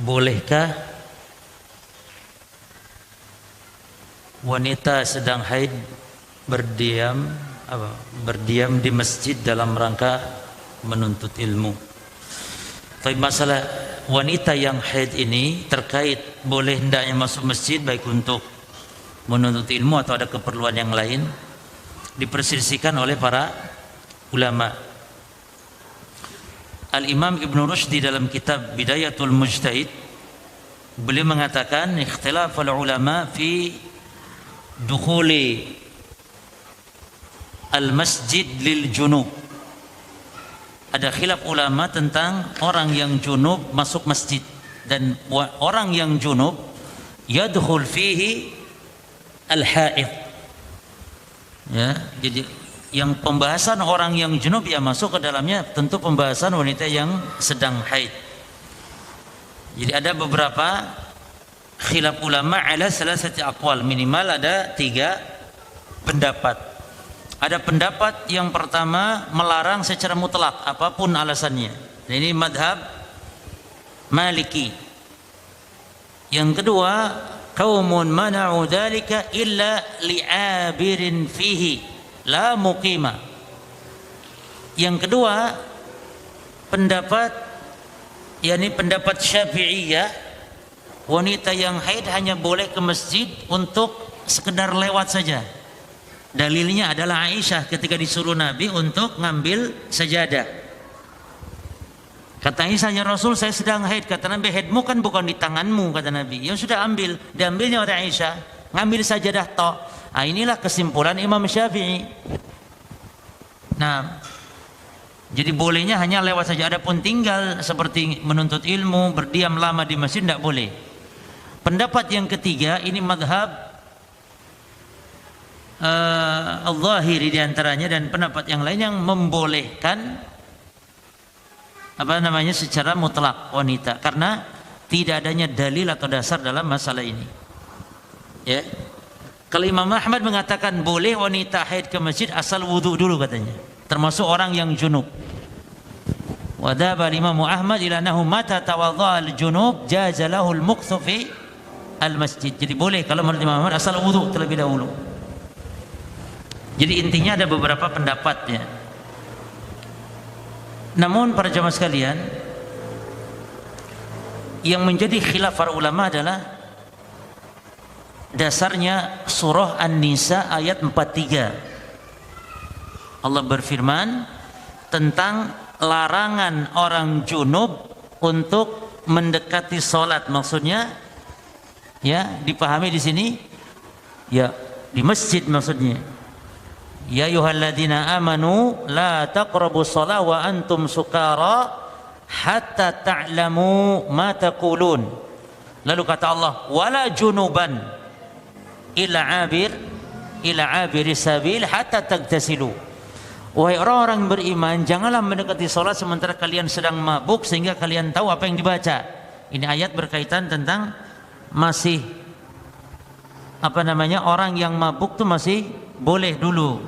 bolehkah wanita sedang haid berdiam di masjid dalam rangka menuntut ilmu? Tapi masalah wanita yang haid ini terkait boleh hendaknya masuk masjid baik untuk menuntut ilmu atau ada keperluan yang lain, diperselisihkan oleh para ulama. Al-Imam Ibn Rushd di dalam kitab Bidayatul Mujtahid, beliau mengatakan ikhtilaful ulama fi dukhuli al-masjid lil junub. Ada khilaf ulama tentang orang yang junub masuk masjid, dan orang yang junub yadkhul fihi al-haid. Ya, jadi yang pembahasan orang yang junub ya masuk ke dalamnya tentu pembahasan wanita yang sedang haid. Jadi ada beberapa khilaf ulama ala salasati aqwal, minimal ada 3 pendapat. Ada pendapat yang pertama melarang secara mutlak apapun alasannya. Ini madhab Maliki. Yang kedua, qaumun mana'u dzalika illa li'abirin fihi la muqima. Yang kedua, pendapat pendapat Syafi'iyah, wanita yang haid hanya boleh ke masjid untuk sekedar lewat saja. Dalilnya adalah Aisyah ketika disuruh Nabi untuk ngambil sajadah. Kata Aisyah, ya Rasul, saya sedang haid. Kata Nabi, haidmu kan bukan di tanganmu, kata Nabi. Ya sudah, ambil. Diambilnya oleh Aisyah, ngambil sajadah tok. Nah, inilah kesimpulan Imam Syafi'i. Nah, jadi bolehnya hanya lewat saja. Adapun tinggal seperti menuntut ilmu, berdiam lama di masjid tidak boleh. Pendapat yang ketiga, ini madhab Al-Zahiri diantaranya, dan pendapat yang lain yang membolehkan secara mutlak wanita, karena tidak adanya dalil atau dasar dalam masalah ini. Ya. Kalau Imam Ahmad mengatakan boleh wanita haid ke masjid asal wudu dulu katanya, termasuk orang yang junub. Wa dhaba Imam Ahmad ila annahu mata tawadda al-junub jaza lahu al-muqthu fi al-masjid. Jadi boleh kalau menurut Imam Ahmad asal wudu terlebih dahulu. Jadi intinya ada beberapa pendapatnya. Namun para jamaah sekalian, yang menjadi khilaf para ulama adalah dasarnya surah An-Nisa ayat 43. Allah berfirman tentang larangan orang junub untuk mendekati salat. Maksudnya ya dipahami di sini ya di masjid maksudnya. Ya ayyuhalladzina amanu la taqrabus shalah wa antum sukara hatta ta'lamu ma taqulun. Lalu kata Allah, wala junuban ila abiri sabil hatta tagtasilu. Wahai orang-orang beriman, janganlah mendekati salat sementara kalian sedang mabuk sehingga kalian tahu apa yang dibaca. Ini ayat berkaitan tentang masih orang yang mabuk tuh masih boleh dulu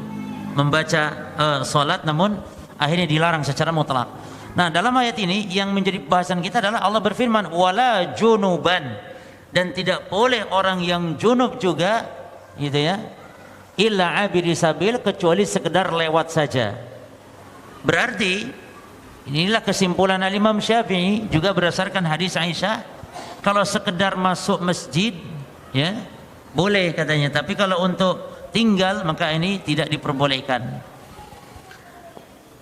membaca salat, namun akhirnya dilarang secara mutlak. Nah, dalam ayat ini yang menjadi bahasan kita adalah Allah berfirman wala junuban, dan tidak boleh orang yang junub juga gitu ya, illa abiri sabil, kecuali sekedar lewat saja. Berarti inilah kesimpulan Imam Syafi'i juga berdasarkan hadis Aisyah, kalau sekedar masuk masjid ya boleh katanya, tapi kalau untuk tinggal maka ini tidak diperbolehkan.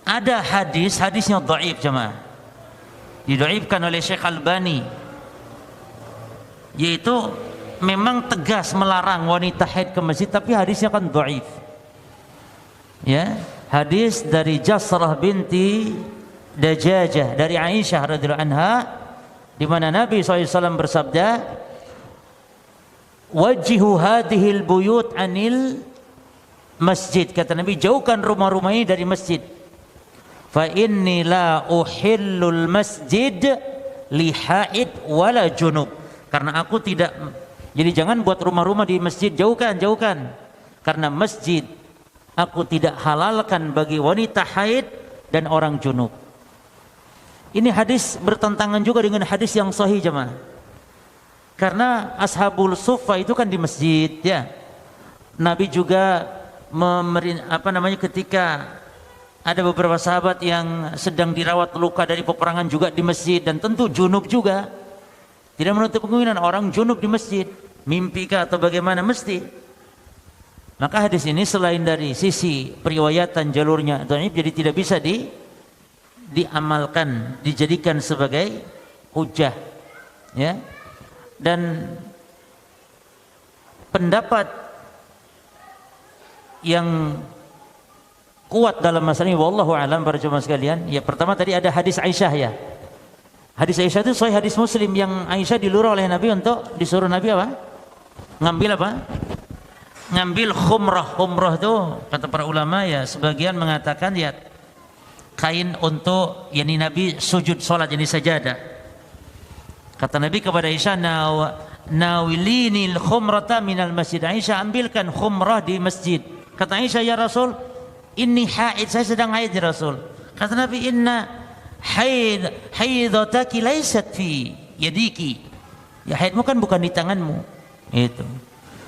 Ada hadisnya dhaif jemaah, didhaifkan oleh Syekh Albani, yaitu memang tegas melarang wanita haid ke masjid, tapi hadisnya kan dhaif. Ya, hadis dari Jasrah binti Dajajah dari Aisyah radhiyallahu anha, di mana Nabi SAW bersabda, wajihu hadhil buyut anil masjid. Kata Nabi, jauhkan rumah-rumah ini dari masjid. Fa inni la uhillul masjid li haid wala junub. Karena aku tidak, jadi jangan buat rumah-rumah di masjid, jauhkan. Karena masjid aku tidak halalkan bagi wanita haid dan orang junub. Ini hadis bertentangan juga dengan hadis yang sahih jemaah. Karena ashabul suffa itu kan di masjid ya. Nabi juga ketika ada beberapa sahabat yang sedang dirawat luka dari peperangan juga di masjid, dan tentu junub juga. Tidak menutup kemungkinan orang junub di masjid, mimpi kah atau bagaimana, mesti. Maka hadis ini selain dari sisi periwayatan jalurnya dhaif, jadi tidak bisa diamalkan, dijadikan sebagai hujah ya. Dan pendapat yang kuat dalam masalah ini wallahu alam para jemaah sekalian, ya pertama tadi ada hadis Aisyah ya. Hadis Aisyah itu sahih hadis Muslim, yang Aisyah dilurah oleh Nabi untuk disuruh Nabi apa? Ngambil apa? Ngambil khumrah. Khumrah itu kata para ulama ya, sebagian mengatakan ya kain untuk yakni Nabi sujud salat, ini sajadah. Kata Nabi kepada Aisyah, nawilinil khumrata minal masjid. Aisyah, ambilkan khumrah di masjid. Kata Aisyah, ya Rasul, inni haid, saya sedang haid ya Rasul. Kata Nabi, inna haidataki laysat fi yadiki. Ya haidmu kan bukan di tanganmu. Itu.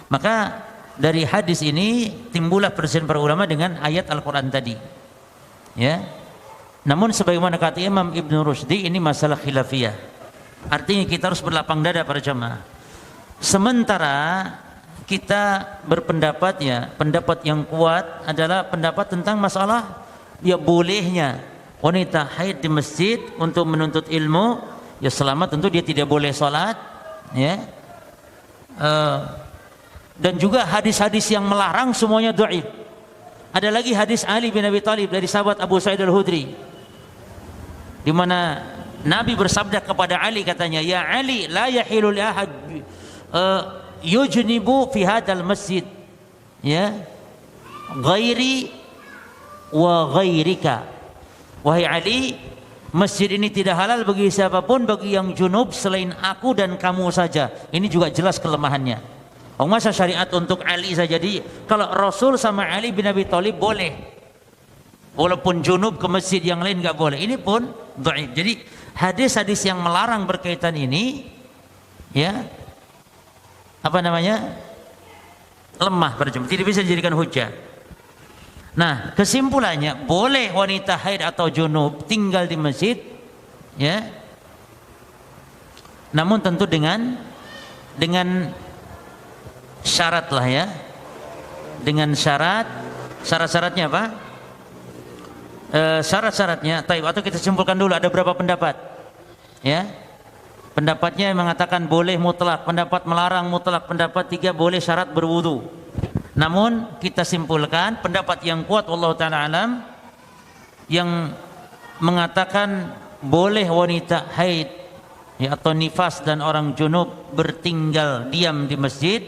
Maka dari hadis ini timbullah perselisihan para ulama dengan ayat Al-Qur'an tadi. Ya. Namun sebagaimana kata Imam Ibn Rushdi, ini masalah khilafiyah. Artinya kita harus berlapang dada para jemaah. Sementara kita berpendapat ya, pendapat yang kuat adalah pendapat tentang masalah ya bolehnya wanita haid di masjid untuk menuntut ilmu, ya selama tentu dia tidak boleh sholat ya. Dan juga hadis-hadis yang melarang semuanya dhaif. Ada lagi hadis Ali bin Abi Thalib dari sahabat Abu Sa'id Al-Khudri, di mana Nabi bersabda kepada Ali, katanya, ya Ali, la yahilu li ahad yujnibu fi hadzal masjid ya ghairi wa ghairika. Wahai Ali, masjid ini tidak halal bagi siapapun, bagi yang junub selain aku dan kamu saja. Ini juga jelas kelemahannya. Oh, masa syariat untuk Ali saja. Jadi kalau Rasul sama Ali bin Abi Thalib boleh, walaupun junub ke masjid yang lain nggak boleh. Ini pun dhaif. Jadi hadis-hadis yang melarang berkaitan ini ya lemah pada jemaah, tidak bisa dijadikan hujah. Nah, kesimpulannya boleh wanita haid atau junub tinggal di masjid ya, namun tentu dengan syarat lah ya, dengan syarat-syaratnya apa? Syarat-syaratnya. Atau kita simpulkan dulu, ada berapa pendapat ya. Pendapatnya yang mengatakan boleh mutlak, pendapat melarang mutlak, pendapat 3 boleh syarat berwudu. Namun kita simpulkan pendapat yang kuat wallahu taala alam, yang mengatakan boleh wanita haid ya, atau nifas dan orang junub bertinggal diam di masjid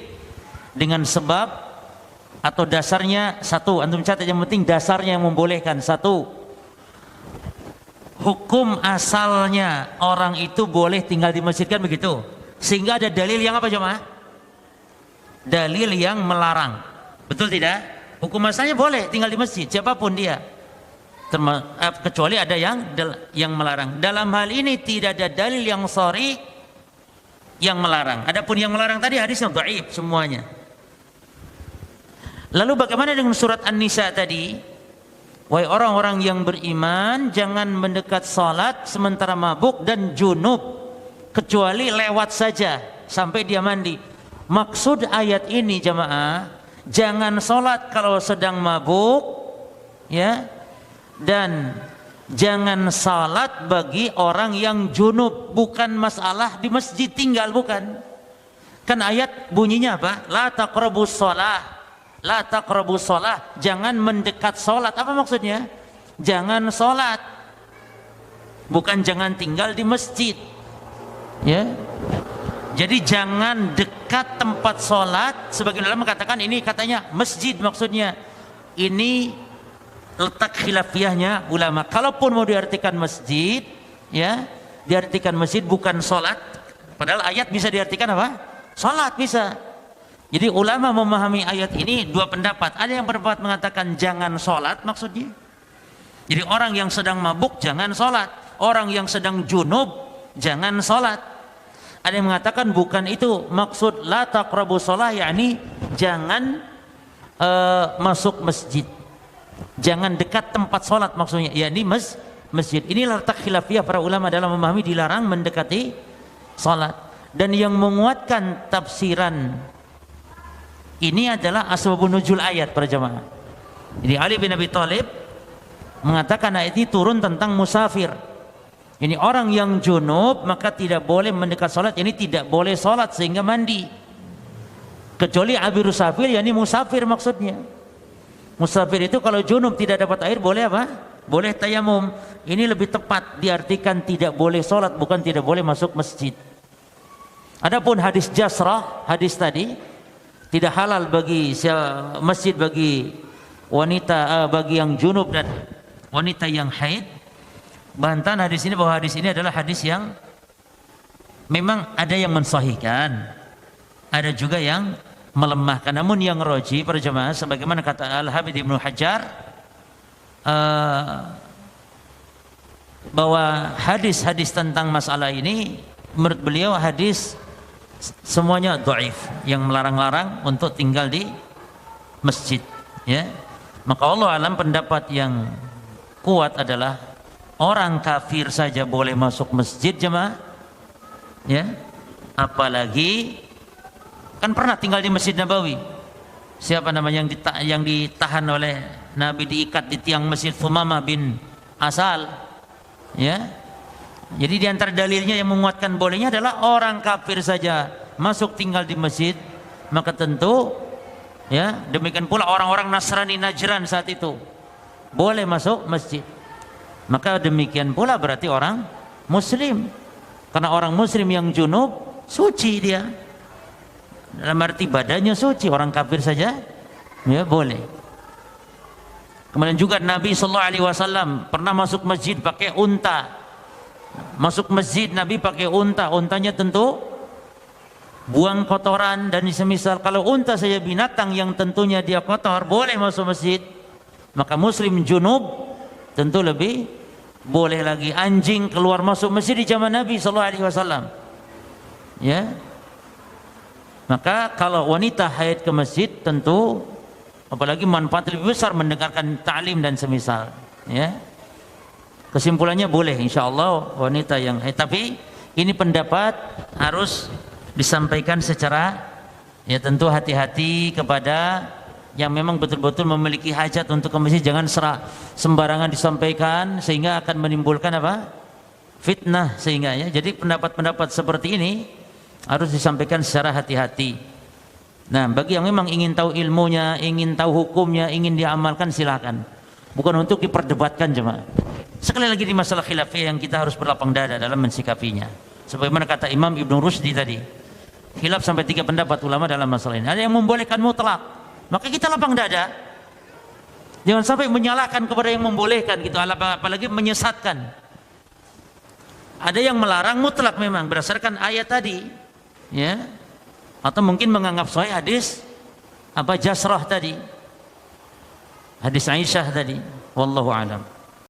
dengan sebab atau dasarnya satu, antum catat yang penting dasarnya yang membolehkan. Satu, hukum asalnya orang itu boleh tinggal di masjid, kan begitu, sehingga ada dalil yang apa jemaah? Dalil yang melarang. Betul tidak? Hukum asalnya boleh tinggal di masjid siapapun dia, kecuali ada yang melarang. Dalam hal ini tidak ada dalil yang sharih yang melarang. Adapun yang melarang tadi hadisnya dhaif semuanya. Lalu bagaimana dengan surat An-Nisa tadi? Wahai orang-orang yang beriman, jangan mendekat salat sementara mabuk dan junub, kecuali lewat saja sampai dia mandi. Maksud ayat ini jamaah, jangan salat kalau sedang mabuk ya, dan jangan salat bagi orang yang junub. Bukan masalah di masjid tinggal, bukan. Kan ayat bunyinya apa? La taqrabus shalah, la taqrabus shalah, jangan mendekat salat. Apa maksudnya? Jangan salat, bukan jangan tinggal di masjid ya. Jadi jangan dekat tempat sholat. Sebagian ulama mengatakan ini katanya masjid, maksudnya ini letak khilafiyahnya ulama. Kalaupun mau diartikan masjid ya, diartikan masjid bukan sholat, padahal ayat bisa diartikan apa? Sholat bisa. Jadi ulama memahami ayat ini 2 pendapat. Ada yang berpendapat mengatakan jangan sholat maksudnya, jadi orang yang sedang mabuk jangan sholat. orang yang sedang junub jangan sholat. Ada yang mengatakan bukan itu maksud la taqrabu shalah, yakni jangan masuk masjid, jangan dekat tempat sholat maksudnya, yakni masjid. Inilah letak khilafiyah para ulama dalam memahami dilarang mendekati sholat. Dan yang menguatkan tafsiran ini adalah asbabun nuzul ayat para jamaah. Jadi Ali bin Abi Thalib mengatakan ayat ini turun tentang musafir. Ini orang yang junub maka tidak boleh mendekat salat, ini tidak boleh salat sehingga mandi. Kecuali abir musafir, yakni musafir maksudnya. Musafir itu kalau junub tidak dapat air boleh apa? Boleh tayamum. Ini lebih tepat diartikan tidak boleh salat, bukan tidak boleh masuk masjid. Adapun hadis jasrah, hadis tadi tidak halal bagi masjid bagi wanita, bagi yang junub dan wanita yang haid. Bantahan hadis ini bahwa hadis ini adalah hadis yang memang ada yang mensahihkan, ada juga yang melemahkan. Namun yang roji para jemaah, sebagaimana kata Al-Hafidz Ibnu Hajar, bahwa hadis-hadis tentang masalah ini menurut beliau hadis semuanya dhaif, yang melarang-larang untuk tinggal di masjid, ya. Maka Allah alam pendapat yang kuat adalah orang kafir saja boleh masuk masjid jemaah, ya. Apalagi kan pernah tinggal di Masjid Nabawi. Siapa namanya yang ditahan oleh Nabi, diikat di tiang masjid, Thumamah bin Asal, ya. Jadi di antara dalilnya yang menguatkan bolehnya adalah orang kafir saja masuk tinggal di masjid, maka tentu, ya, demikian pula orang-orang Nasrani Najran saat itu boleh masuk masjid. Maka demikian pula berarti orang muslim, karena orang muslim yang junub suci dia, dalam arti badannya suci. Orang kafir saja ya boleh. Kemudian juga Nabi SAW pernah masuk masjid pakai unta. Masuk masjid Nabi pakai unta, untanya tentu buang kotoran dan semisal. Kalau unta saja binatang yang tentunya dia kotor boleh masuk masjid, maka muslim junub tentu lebih boleh lagi. Anjing keluar masuk masjid di zaman Nabi SAW, ya. Maka kalau wanita haid ke masjid tentu apalagi manfaat lebih besar mendengarkan ta'lim dan semisal, ya. Kesimpulannya boleh insyaallah wanita yang haid, tapi ini pendapat harus disampaikan secara, ya, tentu hati-hati kepada yang memang betul-betul memiliki hajat untuk ke masjid. Jangan sembarangan disampaikan sehingga akan menimbulkan apa? Fitnah sehingga, ya. Jadi pendapat-pendapat seperti ini harus disampaikan secara hati-hati. Nah, bagi yang memang ingin tahu ilmunya, ingin tahu hukumnya, ingin diamalkan, silakan. Bukan untuk diperdebatkan jemaah. Sekali lagi di masalah khilafiyah yang kita harus berlapang dada dalam mensikapinya. Sebagaimana kata Imam Ibnu Rushdi tadi, khilaf sampai 3 pendapat ulama dalam masalah ini. Ada yang membolehkan mutlak, maka kita lapang dada. Jangan sampai menyalahkan kepada yang membolehkan gitu, apalagi menyesatkan. Ada yang melarang mutlak memang berdasarkan ayat tadi, ya. Atau mungkin menganggap sahih hadis apa jasrah tadi, hadis Aisyah tadi. Wallahu a'lam.